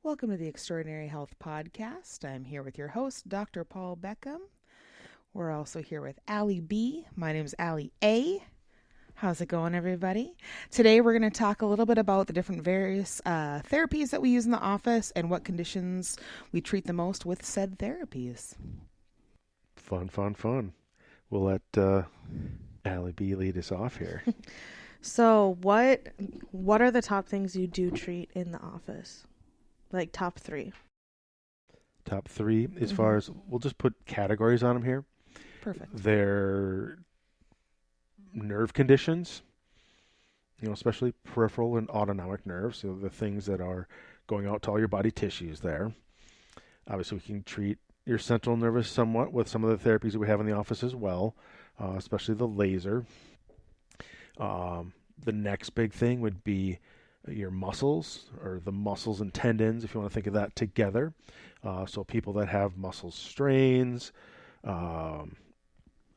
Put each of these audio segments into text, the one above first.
Welcome to the Extraordinary Health Podcast. I'm here with your host, Dr. Paul Bekkum. We're also here with Alli B. My name is Alli A. How's it going, everybody? Today we're going to talk a little bit about the different various therapies that we use in the office and what conditions we treat the most with said therapies. Fun. We'll let Alli B lead us off here. So what are the top things you do treat in the office? Like top three. Top three, as far as, we'll just put categories on them here. Perfect. They're nerve conditions, especially peripheral and autonomic nerves, so the things that are going out to all your body tissues there. Obviously, we can treat your central nervous somewhat with some of the therapies that we have in the office as well, especially the laser. The next big thing would be your muscles, or the muscles and tendons, if you want to think of that together. So people that have muscle strains, I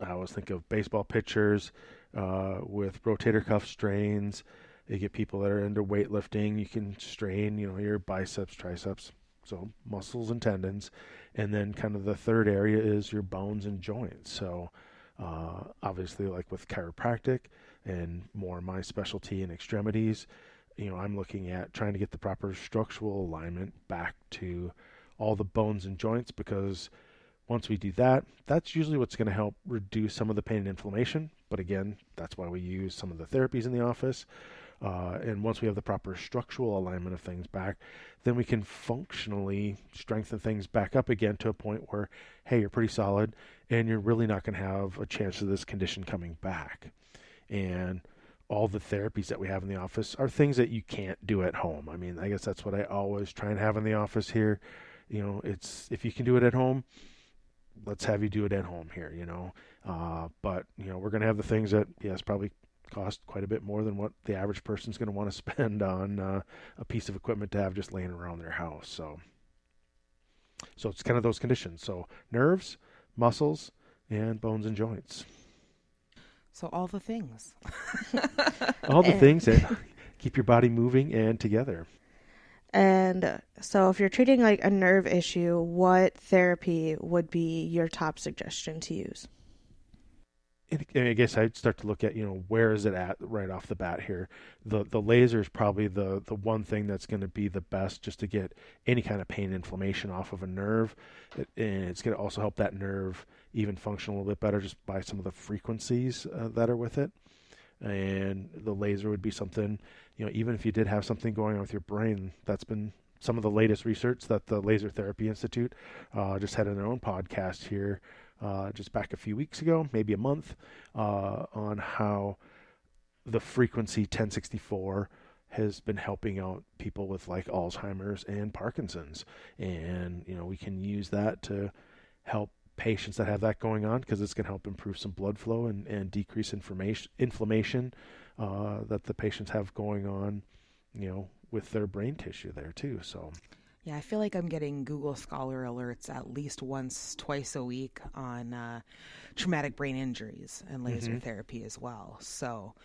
always think of baseball pitchers with rotator cuff strains. You get people that are into weightlifting, you can strain, your biceps, triceps, so muscles and tendons. And then kind of the third area is your bones and joints. So obviously, like with chiropractic and more my specialty in extremities, I'm looking at trying to get the proper structural alignment back to all the bones and joints, because once we do that, that's usually what's going to help reduce some of the pain and inflammation. But again, that's why we use some of the therapies in the office. And once we have the proper structural alignment of things back, then we can functionally strengthen things back up again to a point where, hey, you're pretty solid and you're really not going to have a chance of this condition coming back. And all the therapies that we have in the office are things that you can't do at home. I mean, I guess that's what I always try and have in the office here. It's, if you can do it at home, let's have you do it at home here, but we're going to have the things that, yes, probably cost quite a bit more than what the average person's going to want to spend on a piece of equipment to have just laying around their house. So it's kind of those conditions. So nerves, muscles, and bones and joints. So all the things. All the things that keep your body moving and together. And so if you're treating like a nerve issue, what therapy would be your top suggestion to use? And I guess I'd start to look at, where is it at right off the bat here. The laser is probably the one thing that's going to be the best just to get any kind of pain and inflammation off of a nerve. And it's going to also help that nerve even function a little bit better just by some of the frequencies that are with it. And the laser would be something, even if you did have something going on with your brain, that's been some of the latest research that the Laser Therapy Institute just had in their own podcast here just back a few weeks ago, maybe a month, on how the frequency 1064 has been helping out people with like Alzheimer's and Parkinson's. And, we can use that to help patients that have that going on, because it's going to help improve some blood flow and decrease inflammation that the patients have going on, with their brain tissue there too. So Yeah, I feel like I'm getting Google Scholar alerts at least twice a week on traumatic brain injuries and laser therapy as well. So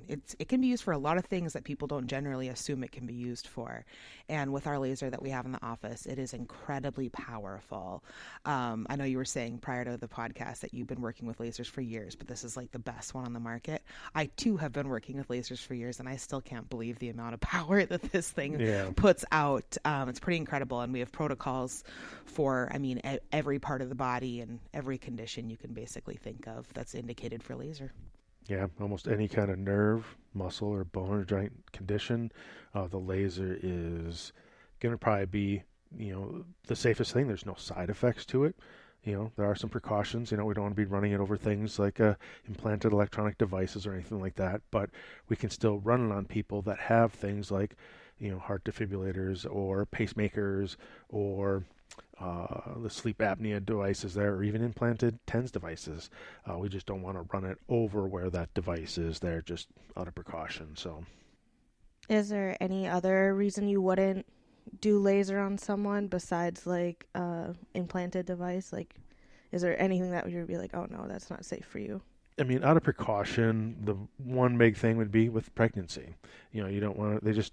it can be used for a lot of things that people don't generally assume it can be used for. And with our laser that we have in the office, it is incredibly powerful. I know you were saying prior to the podcast that you've been working with lasers for years, but this is like the best one on the market. I too have been working with lasers for years, and I still can't believe the amount of power that this thing puts out. It's pretty incredible, and we have protocols for, every part of the body and every condition you can basically think of that's indicated for laser. Yeah, almost any kind of nerve, muscle, or bone or joint condition, the laser is going to probably be, the safest thing. There's no side effects to it. There are some precautions. We don't want to be running it over things like implanted electronic devices or anything like that, but we can still run it on people that have things like, heart defibrillators or pacemakers or the sleep apnea devices there, or even implanted TENS devices. We just don't want to run it over where that device is there, just out of precaution. So, Is there any other reason you wouldn't do laser on someone besides like implanted device? Like, is there anything that would be like, oh no, that's not safe for you? Out of precaution, the one big thing would be with pregnancy. You don't want to,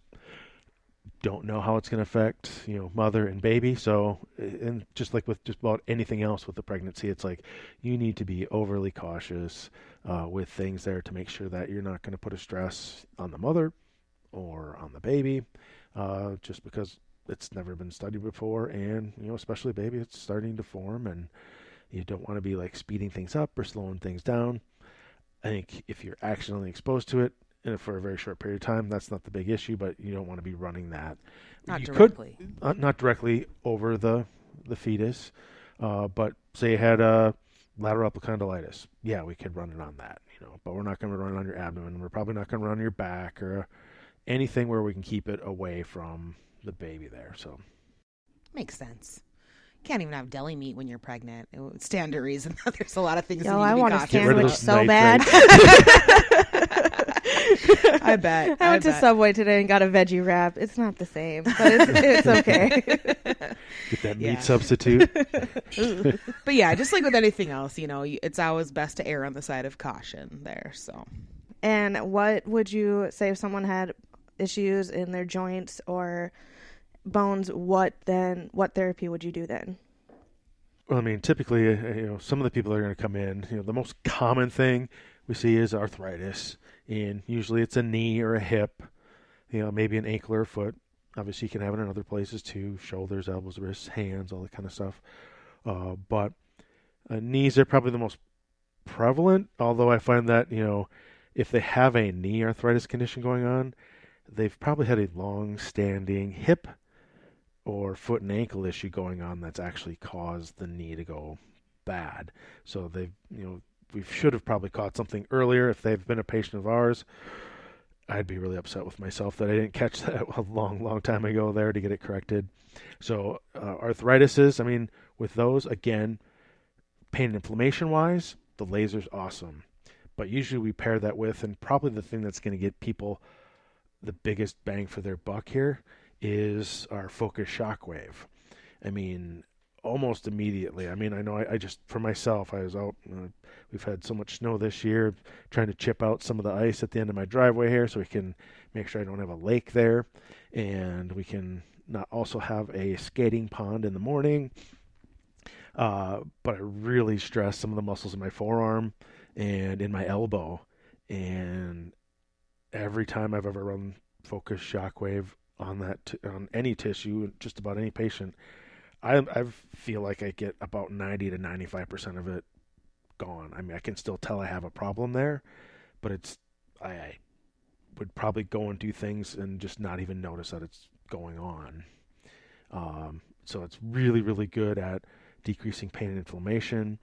don't know how it's going to affect, mother and baby. So, and just like with just about anything else with the pregnancy, it's like you need to be overly cautious with things there to make sure that you're not going to put a stress on the mother or on the baby, just because it's never been studied before, and especially baby, it's starting to form, and you don't want to be like speeding things up or slowing things down. I think if you're accidentally exposed to it for a very short period of time, that's not the big issue, but you don't want to be running that. Not You directly. could not directly over the fetus, but say you had a lateral epicondylitis. Yeah, we could run it on that, but we're not going to run it on your abdomen. We're probably not going to run on your back or anything where we can keep it away from the baby there. So Makes sense. Can't even have deli meat when you're pregnant. It would stand to reason. There's a lot of things Yo, that need I to be want a cautious Get rid of sandwich those so nitrates. bad. I bet. I went to bet. Subway today and got a veggie wrap. It's not the same, but it's okay. Get that Yeah. meat substitute. But yeah, just like with anything else, it's always best to err on the side of caution there. So And what would you say if someone had issues in their joints or bones? What therapy would you do then? Well, I mean, typically, some of the people that are going to come in, the most common thing we see is arthritis, and usually it's a knee or a hip, maybe an ankle or a foot. Obviously, you can have it in other places too: shoulders, elbows, wrists, hands, all that kind of stuff. But knees are probably the most prevalent. Although I find that if they have a knee arthritis condition going on, they've probably had a long-standing hip or foot and ankle issue going on that's actually caused the knee to go bad. So we should have probably caught something earlier. If they've been a patient of ours, I'd be really upset with myself that I didn't catch that a long, long time ago there to get it corrected. So arthritises, I mean, with those, again, pain and inflammation wise, the laser's awesome. But usually we pair that with, and probably the thing that's going to get people the biggest bang for their buck here is our focus shockwave. I mean, almost immediately. I mean, I know I just, for myself, I was out, we've had so much snow this year, trying to chip out some of the ice at the end of my driveway here so we can make sure I don't have a lake there, and we can not also have a skating pond in the morning. But I really stress some of the muscles in my forearm and in my elbow, and every time I've ever run focus shockwave on on any tissue, just about any patient, I feel like I get about 90 to 95% of it gone. I mean, I can still tell I have a problem there, but I would probably go and do things and just not even notice that it's going on. So it's really, really good at decreasing pain and inflammation.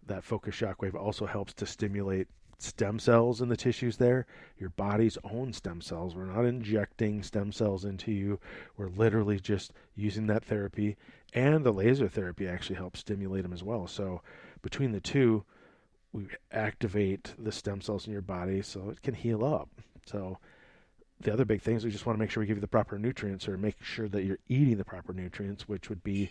That focus shockwave also helps to stimulate stem cells in the tissues there, your body's own stem cells. We're not injecting stem cells into you. We're literally just using that therapy, and the laser therapy actually helps stimulate them as well. So between the two, we activate the stem cells in your body so it can heal up. So the other big thing is we just want to make sure we give you the proper nutrients, or make sure that you're eating the proper nutrients, which would be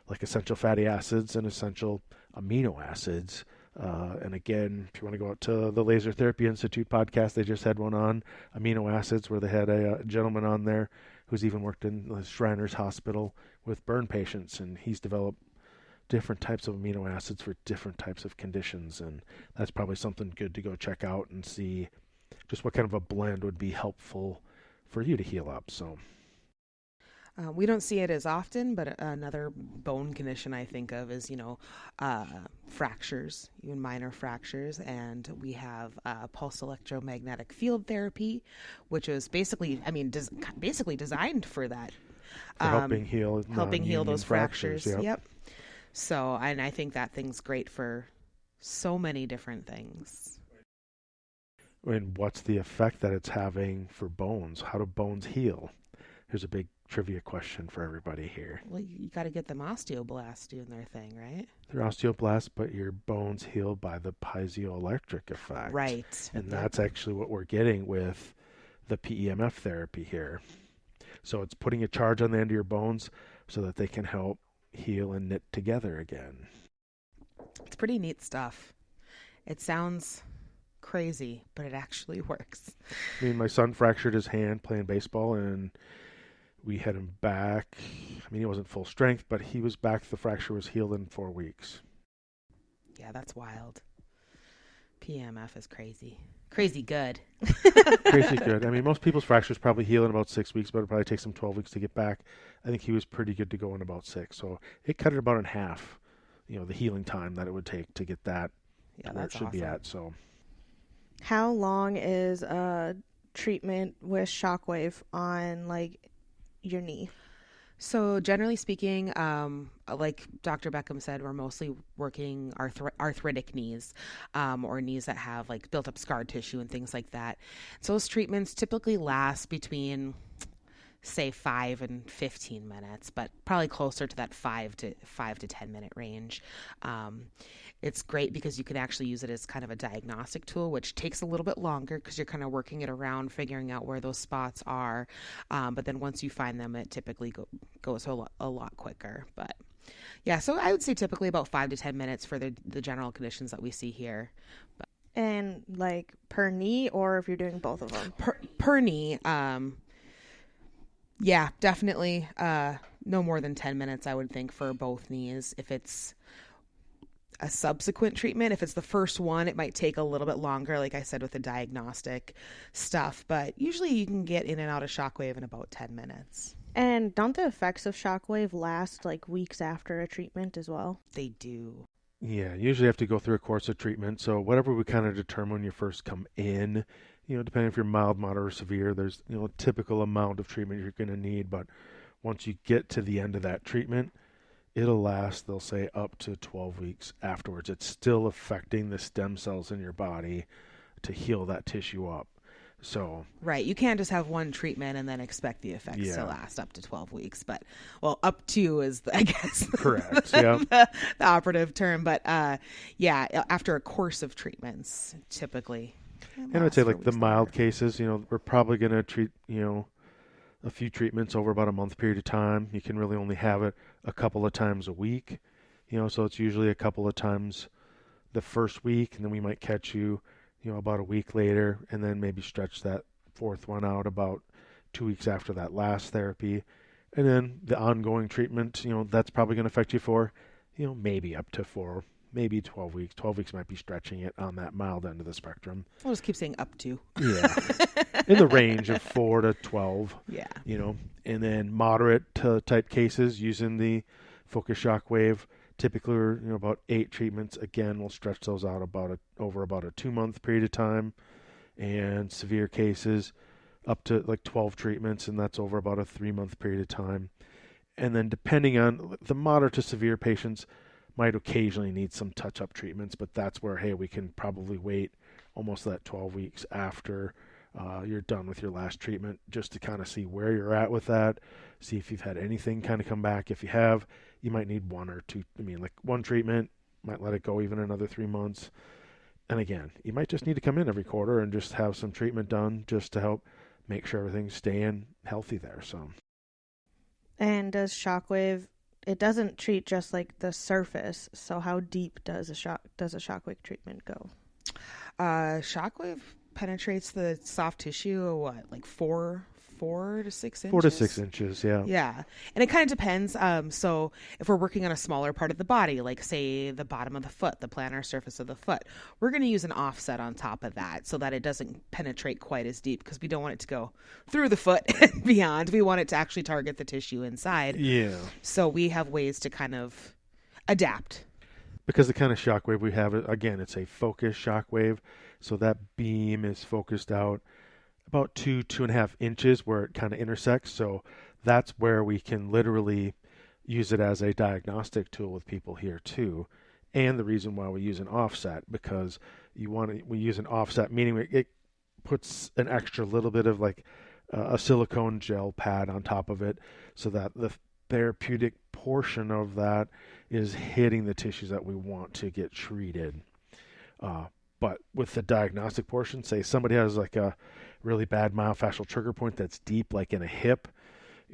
like essential fatty acids and essential amino acids. And again, if you want to go out to the Laser Therapy Institute podcast, they just had one on amino acids where they had a gentleman on there who's even worked in the Shriners Hospital with burn patients, and he's developed different types of amino acids for different types of conditions, and that's probably something good to go check out and see just what kind of a blend would be helpful for you to heal up. So we don't see it as often, but another bone condition I think of is, fractures, even minor fractures. And we have pulse electromagnetic field therapy, which is basically, basically designed for that. for helping heal Those fractures. Yep. Yep. So, and I think that thing's great for so many different things. And what's the effect that it's having for bones? How do bones heal? Here's a big trivia question for everybody here. Well, you got to get them osteoblasts doing their thing, right? They're osteoblasts, but your bones heal by the piezoelectric effect. Right. And that's actually what we're getting with the PEMF therapy here. So it's putting a charge on the end of your bones so that they can help heal and knit together again. It's pretty neat stuff. It sounds crazy, but it actually works. I mean, my son fractured his hand playing baseball, and We had him back. I mean, he wasn't full strength, but he was back. The fracture was healed in 4 weeks. Yeah, that's wild. PMF is crazy. Crazy good. Crazy good. I mean, most people's fractures probably heal in about 6 weeks, but it probably takes them 12 weeks to get back. I think he was pretty good to go in about 6. So it cut it about in half, the healing time that it would take to get that where it should be at. So, how long is treatment with shockwave on like your knee? So generally speaking, like Dr. Bekkum said, we're mostly working arthritic knees, or knees that have like built up scar tissue and things like that. So those treatments typically last between, say, 5 and 15 minutes, but probably closer to that 5 to 10 minute range. It's great because you can actually use it as kind of a diagnostic tool, which takes a little bit longer because you're kind of working it around, figuring out where those spots are. But then once you find them, it typically goes a lot quicker. But yeah, so I would say typically about 5 to 10 minutes for the general conditions that we see here. And like per knee, or if you're doing both of them? Per knee, yeah, definitely no more than 10 minutes, I would think, for both knees. If it's a subsequent treatment, if it's the first one, it might take a little bit longer, like I said, with the diagnostic stuff. But usually you can get in and out of shockwave in about 10 minutes. And don't the effects of shockwave last like weeks after a treatment as well? They do. Yeah, usually have to go through a course of treatment. So whatever we kind of determine when you first come in, depending if you're mild, moderate, or severe, there's, a typical amount of treatment you're going to need. But once you get to the end of that treatment, it'll last, they'll say, up to 12 weeks afterwards. It's still affecting the stem cells in your body to heal that tissue up. So right, you can't just have one treatment and then expect the effects to last up to 12 weeks. But up to is, I guess, correct. Yeah, the operative term. But after a course of treatments, typically. And I'd say like the mild cases, we're probably going to treat, a few treatments over about a month period of time. You can really only have it a couple of times a week, so it's usually a couple of times the first week, and then we might catch you, about a week later, and then maybe stretch that fourth one out about 2 weeks after that last therapy. And then the ongoing treatment, that's probably going to affect you for, maybe up to 4, maybe 12 weeks. 12 weeks might be stretching it on that mild end of the spectrum. I'll just keep saying up to. Yeah. In the range of 4 to 12. Yeah. And then moderate type cases using the focus shockwave, typically about 8 treatments. Again, we'll stretch those out over about a 2-month period of time. And severe cases up to like 12 treatments, and that's over about a 3-month period of time. And then depending on the moderate to severe patients, might occasionally need some touch-up treatments, but that's where, hey, we can probably wait almost that 12 weeks after you're done with your last treatment, just to kind of see where you're at with that, see if you've had anything kind of come back. If you have, you might need 1 or 2. I mean, like one treatment, might let it go even another 3 months. And again, you might just need to come in every quarter and just have some treatment done just to help make sure everything's staying healthy there. So. And does shockwave, it doesn't treat just like the surface, so how deep does a shockwave treatment go? Shockwave penetrates the soft tissue, like 4 to 6 inches? 4 to 6 inches, yeah. Yeah. And it kind of depends. So if we're working on a smaller part of the body, like say the bottom of the foot, the plantar surface of the foot, we're going to use an offset on top of that so that it doesn't penetrate quite as deep, because we don't want it to go through the foot and beyond. We want it to actually target the tissue inside. Yeah. So we have ways to kind of adapt. Because the kind of shockwave we have, again, it's a focus shockwave. So that beam is focused out about 2.5 inches where it kind of intersects. So that's where we can literally use it as a diagnostic tool with people here too. And the reason why we use an offset, because we use an offset, meaning it puts an extra little bit of like a silicone gel pad on top of it, so that the therapeutic portion of that is hitting the tissues that we want to get treated. But with the diagnostic portion, say somebody has like a really bad myofascial trigger point that's deep, like in a hip,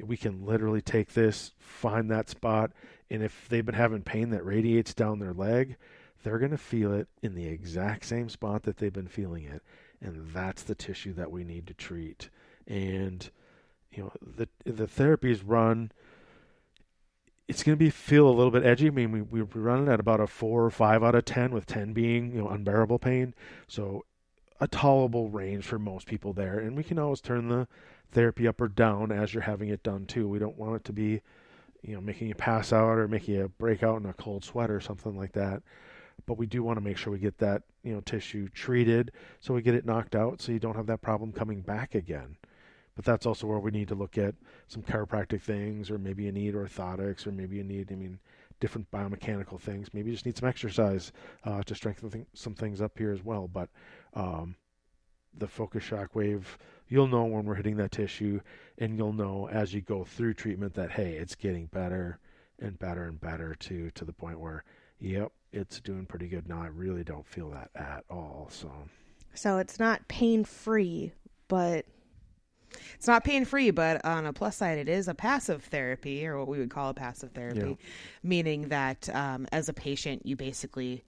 we can literally take this, find that spot, and if they've been having pain that radiates down their leg, they're going to feel it in the exact same spot that they've been feeling it. And that's the tissue that we need to treat. And, the therapies run. It's going to feel a little bit edgy. I mean, we run it at about a 4 or 5 out of 10, with 10 being unbearable pain. So a tolerable range for most people there, and we can always turn the therapy up or down as you're having it done too. We don't want it to be making you pass out or making you break out in a cold sweat or something like that. But we do want to make sure we get that tissue treated, so we get it knocked out, so you don't have that problem coming back again. But that's also where we need to look at some chiropractic things, or maybe you need orthotics, or maybe you need, different biomechanical things. Maybe you just need some exercise to strengthen some things up here as well. But the focus shock wave, you'll know when we're hitting that tissue, and you'll know as you go through treatment that, hey, it's getting better and better and better to the point where, yep, it's doing pretty good now. I really don't feel that at all. So it's not pain-free, but... It's not pain-free, but on a plus side, it is a passive therapy, or what we would call a passive therapy, meaning that as a patient, you basically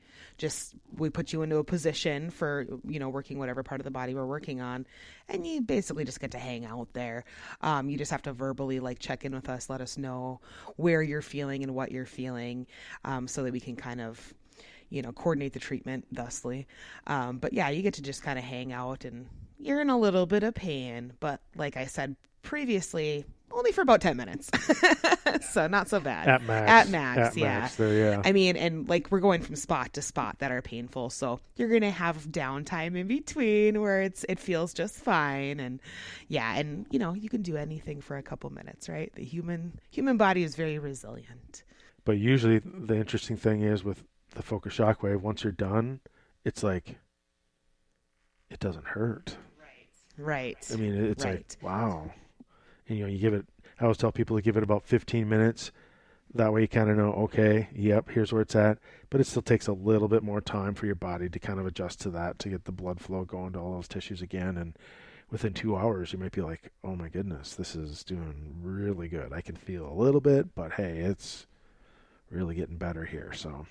we put you into a position for, working whatever part of the body we're working on, and you basically just get to hang out there. You just have to verbally check in with us, let us know where you're feeling and what you're feeling, so that we can kind of, coordinate the treatment thusly. But yeah, you get to just kind of hang out, and you're in a little bit of pain, but like I said previously, only for about 10 minutes. So not so bad. At max. At max, there, yeah. I mean, and we're going from spot to spot that are painful. So you're going to have downtime in between where it feels just fine. And yeah, and you can do anything for a couple minutes, right? The human body is very resilient. But usually the interesting thing is with the focus shockwave, once you're done, it's like, it doesn't hurt. Right. I mean, it's like, wow. And, you give it, I always tell people to give it about 15 minutes. That way you kind of know, okay, yep, here's where it's at. But it still takes a little bit more time for your body to kind of adjust to that, to get the blood flow going to all those tissues again. And within 2 hours, you might be like, oh my goodness, this is doing really good. I can feel a little bit, but hey, it's really getting better here. So.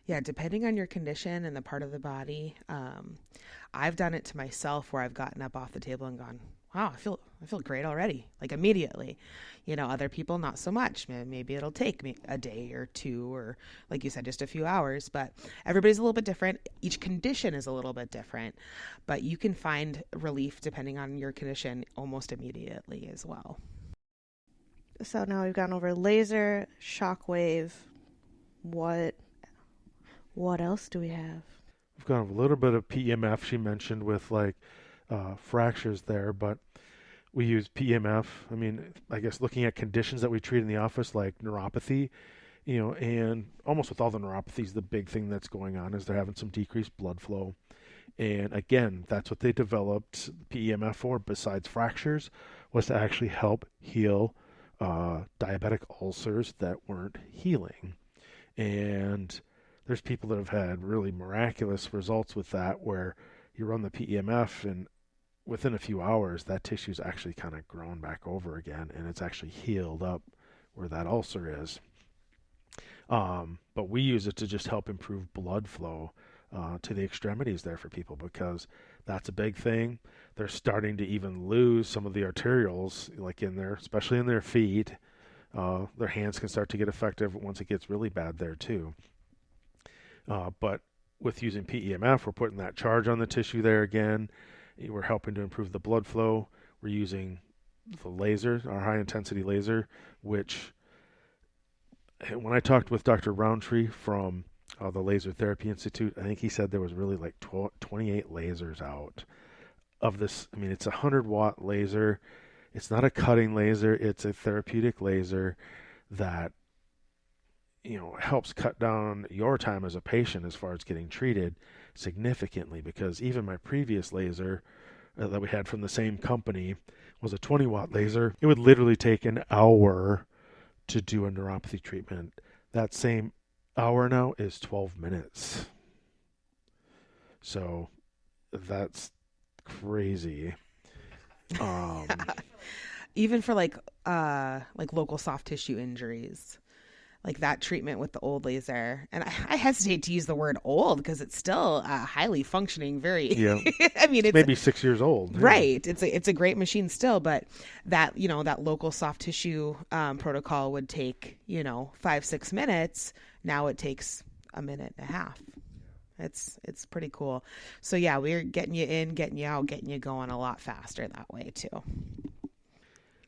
Yeah, depending on your condition and the part of the body, I've done it to myself where I've gotten up off the table and gone, wow, I feel great already, immediately. Other people not so much. Maybe it'll take me a day or two, or like you said, just a few hours. But everybody's a little bit different. Each condition is a little bit different, but you can find relief depending on your condition almost immediately as well. So now we've gone over laser, shockwave. What else do we have? We've got a little bit of PEMF she mentioned with fractures there, but we use PEMF. I mean, I guess looking at conditions that we treat in the office like neuropathy, and almost with all the neuropathies, the big thing that's going on is they're having some decreased blood flow. And again, that's what they developed PEMF for, besides fractures, was to actually help heal diabetic ulcers that weren't healing. And there's people that have had really miraculous results with that, where you run the PEMF and within a few hours, that tissue's actually kind of grown back over again, and it's actually healed up where that ulcer is. But we use it to just help improve blood flow to the extremities there for people, because that's a big thing. They're starting to even lose some of the arterioles, especially in their feet. Their hands can start to get affected once it gets really bad there too. But with using PEMF, we're putting that charge on the tissue there again. We're helping to improve the blood flow. We're using the laser, our high-intensity laser, which when I talked with Dr. Roundtree from the Laser Therapy Institute, I think he said there was really 28 lasers out of this. I mean, it's a 100-watt laser. It's not a cutting laser. It's a therapeutic laser that helps cut down your time as a patient as far as getting treated significantly, because even my previous laser that we had from the same company was a 20-watt laser. It would literally take an hour to do a neuropathy treatment. That same hour now is 12 minutes. So that's crazy. Even for local soft tissue injuries. like that treatment with the old laser, and I hesitate to use the word old because it's still highly functioning, very, Yeah. I mean, it's maybe 6 years old. right. It's a great machine still, but that, that local soft tissue protocol would take, 5-6 minutes. Now it takes a minute and a half. It's pretty cool. So yeah, we're getting you in, getting you out, getting you going a lot faster that way too.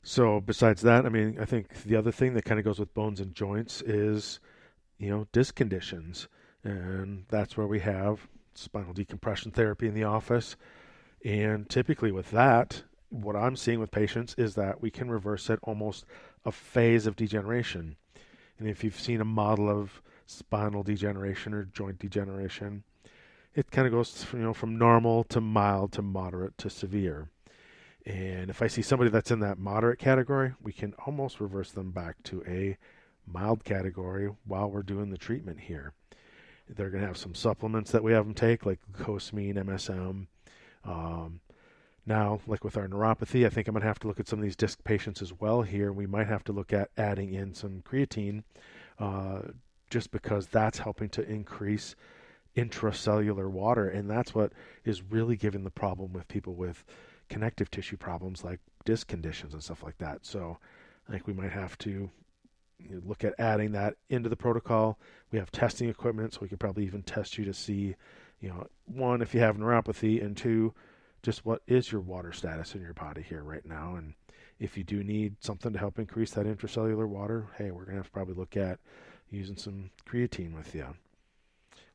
So besides that, I mean, I think the other thing that kind of goes with bones and joints is, disc conditions. And that's where we have spinal decompression therapy in the office. And typically with that, what I'm seeing with patients is that we can reverse it almost a phase of degeneration. And if you've seen a model of spinal degeneration or joint degeneration, it kind of goes from normal to mild to moderate to severe. And if I see somebody that's in that moderate category, we can almost reverse them back to a mild category while we're doing the treatment here. They're going to have some supplements that we have them take, like glucosamine, MSM. Now, like with our neuropathy, I think I'm going to have to look at some of these disc patients as well here. We might have to look at adding in some creatine, just because that's helping to increase intracellular water. And that's what is really giving the problem with people with connective tissue problems like disc conditions and stuff like that. So I think we might have to look at adding that into the protocol. We have testing equipment, so we could probably even test you to see, one, if you have neuropathy, and two, just what is your water status in your body here right now. And if you do need something to help increase that intracellular water, hey, we're going to have to probably look at using some creatine with you.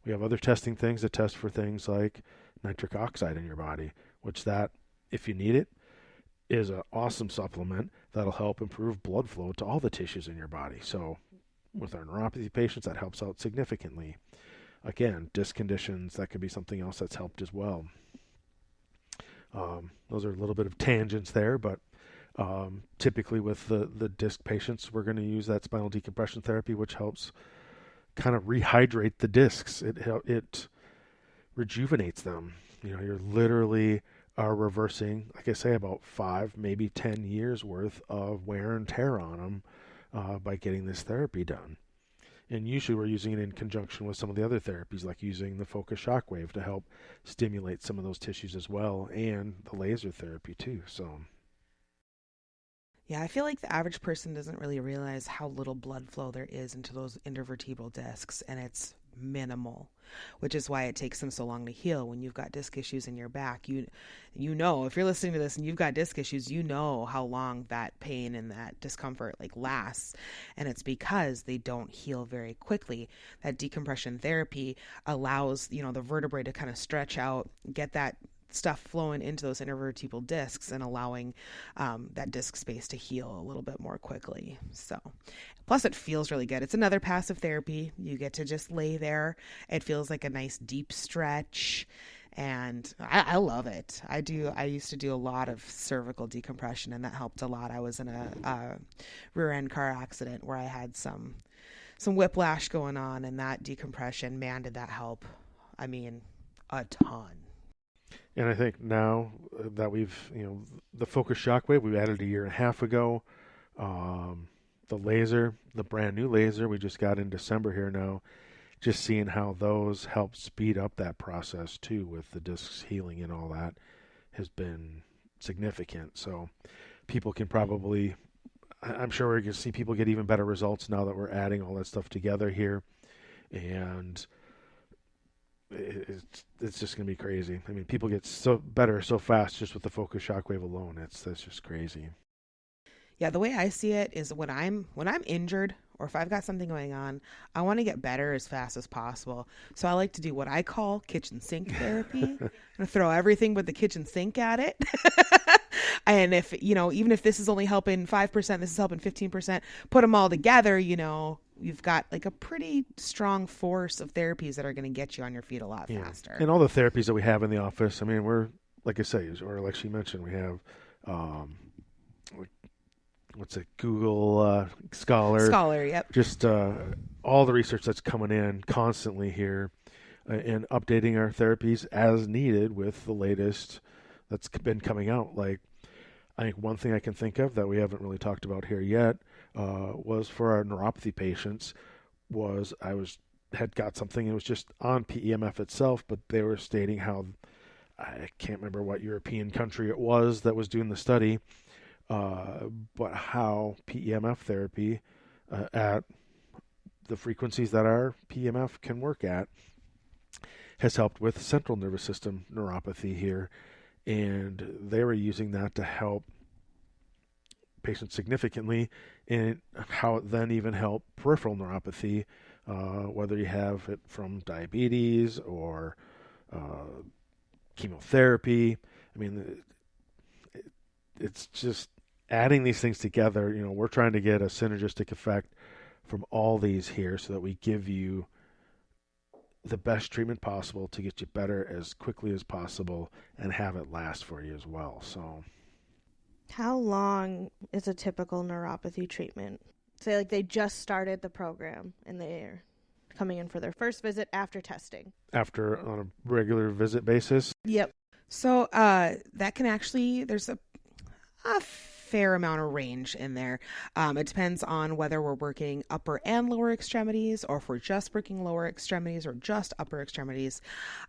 We have other testing things that test for things like nitric oxide in your body, which that, if you need it, is an awesome supplement that'll help improve blood flow to all the tissues in your body. So with our neuropathy patients, that helps out significantly. Again, disc conditions, that could be something else that's helped as well. Those are a little bit of tangents there, but typically with the disc patients, we're going to use that spinal decompression therapy, which helps kind of rehydrate the discs. It rejuvenates them. You're literally are reversing, like I say, about 5, maybe 10 years worth of wear and tear on them by getting this therapy done. And usually we're using it in conjunction with some of the other therapies, like using the focus shockwave to help stimulate some of those tissues as well, and the laser therapy too. So yeah, I feel like the average person doesn't really realize how little blood flow there is into those intervertebral discs, and it's minimal, which is why it takes them so long to heal. When you've got disc issues in your back, if you're listening to this and you've got disc issues, you know how long that pain and that discomfort lasts, and it's because they don't heal very quickly. That decompression therapy allows the vertebrae to kind of stretch out, get that stuff flowing into those intervertebral discs and allowing that disc space to heal a little bit more quickly. So plus it feels really good. It's another passive therapy. You get to just lay there. It feels like a nice deep stretch, and I love it. I used to do a lot of cervical decompression, and that helped a lot. I was in a rear end car accident where I had some whiplash going on, and that decompression, man, did that help. I mean, a ton. And I think now that we've, the focus shockwave, we added a year and a half ago. The laser, the brand new laser we just got in December here now, just seeing how those help speed up that process too with the discs healing and all that has been significant. So people can probably, I'm sure we're going to see people get even better results now that we're adding all that stuff together here. And it's just going to be crazy. I mean, people get so better so fast just with the focus shockwave alone. That's just crazy. Yeah, the way I see it is when I'm injured or if I've got something going on, I want to get better as fast as possible. So I like to do what I call kitchen sink therapy. I'm going to throw everything but the kitchen sink at it. And if, even if this is only helping 5%, this is helping 15%, put them all together, you've got a pretty strong force of therapies that are going to get you on your feet a lot faster. And all the therapies that we have in the office, I mean, we're, like I say, or like she mentioned, we have, Google Scholar. Scholar, yep. Just all the research that's coming in constantly here and updating our therapies as needed with the latest that's been coming out. I think one thing I can think of that we haven't really talked about here yet was for our neuropathy patients. was had got something. It was just on PEMF itself, but they were stating how, I can't remember what European country it was that was doing the study, but how PEMF therapy at the frequencies that our PEMF can work at has helped with central nervous system neuropathy here. And they were using that to help patients significantly, and how it then even helped peripheral neuropathy, whether you have it from diabetes or chemotherapy. I mean, it's just adding these things together. We're trying to get a synergistic effect from all these here so that we give you the best treatment possible to get you better as quickly as possible and have it last for you as well. So, how long is a typical neuropathy treatment? Say like they just started the program and they're coming in for their first visit after testing. After on a regular visit basis? Yep. So that can actually, there's a fair amount of range in there. It depends on whether we're working upper and lower extremities, or if we're just working lower extremities or just upper extremities.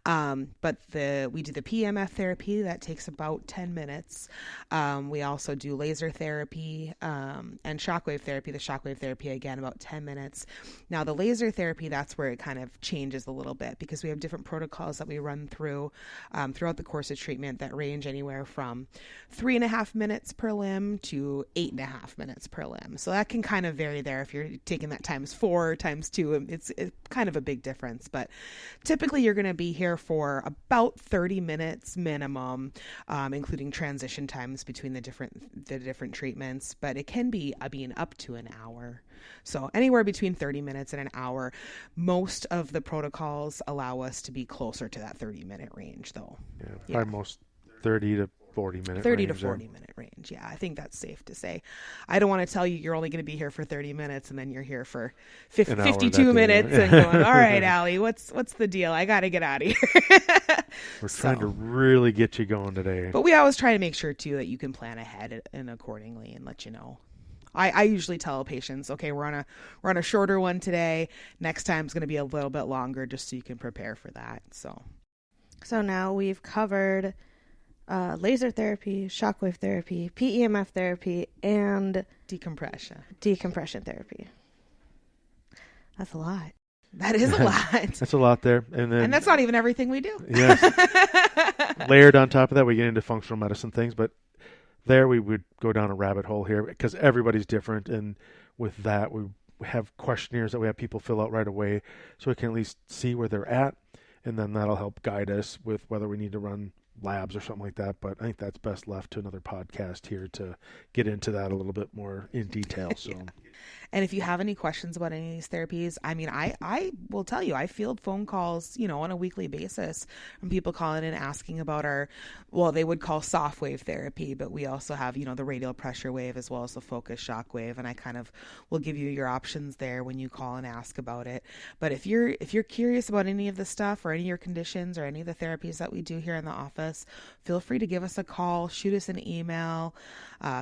But we do the PEMF therapy that takes about 10 minutes. We also do laser therapy and shockwave therapy. The shockwave therapy, again, about 10 minutes. Now the laser therapy, that's where it kind of changes a little bit, because we have different protocols that we run through throughout the course of treatment that range anywhere from 3.5 minutes per limb to 8.5 minutes per limb. So that can kind of vary there. If you're taking that times 4, times 2, it's kind of a big difference. But typically you're going to be here for about 30 minutes minimum, including transition times between the different treatments. But it can be up to an hour. So anywhere between 30 minutes and an hour. Most of the protocols allow us to be closer to that 30-minute range, though. Yeah. By most 30 to 40 minute 30 range, to 40 minute range. Yeah, I think that's safe to say. I don't want to tell you you're only going to be here for 30 minutes and then you're here for 52 minutes and going, all right, Allie, what's the deal? I got to get out of here. We're trying to really get you going today. But we always try to make sure, too, that you can plan ahead and accordingly and let you know. I usually tell patients, okay, we're on a shorter one today. Next time is going to be a little bit longer, just so you can prepare for that. So now we've covered laser therapy, shockwave therapy, PEMF therapy, and decompression therapy. That's a lot. That is a lot. That's a lot there. And that's not even everything we do. Yes. Layered on top of that, we get into functional medicine things, but there we would go down a rabbit hole here because everybody's different. And with that, we have questionnaires that we have people fill out right away so we can at least see where they're at. And then that'll help guide us with whether we need to run labs or something like that. But I think that's best left to another podcast here to get into that a little bit more in detail. So. Yeah. And if you have any questions about any of these therapies, I mean, I will tell you, I field phone calls, on a weekly basis from people calling and asking about they would call soft wave therapy, but we also have, the radial pressure wave as well as the focus shock wave. And I kind of will give you your options there when you call and ask about it. But if you're curious about any of the stuff or any of your conditions or any of the therapies that we do here in the office, feel free to give us a call, shoot us an email,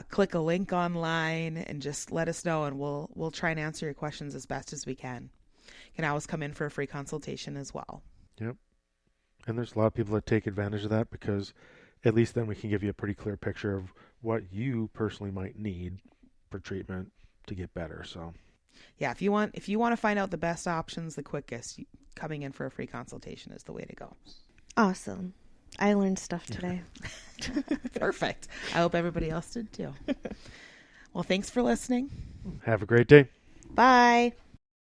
click a link online, and just let us know, and we'll try and answer your questions as best as we can. You can always come in for a free consultation as well. Yep. And there's a lot of people that take advantage of that because at least then we can give you a pretty clear picture of what you personally might need for treatment to get better. So yeah, if you want to find out the best options, the quickest, coming in for a free consultation is the way to go. Awesome. I learned stuff today. Perfect. I hope everybody else did too. Well, thanks for listening. Have a great day. Bye.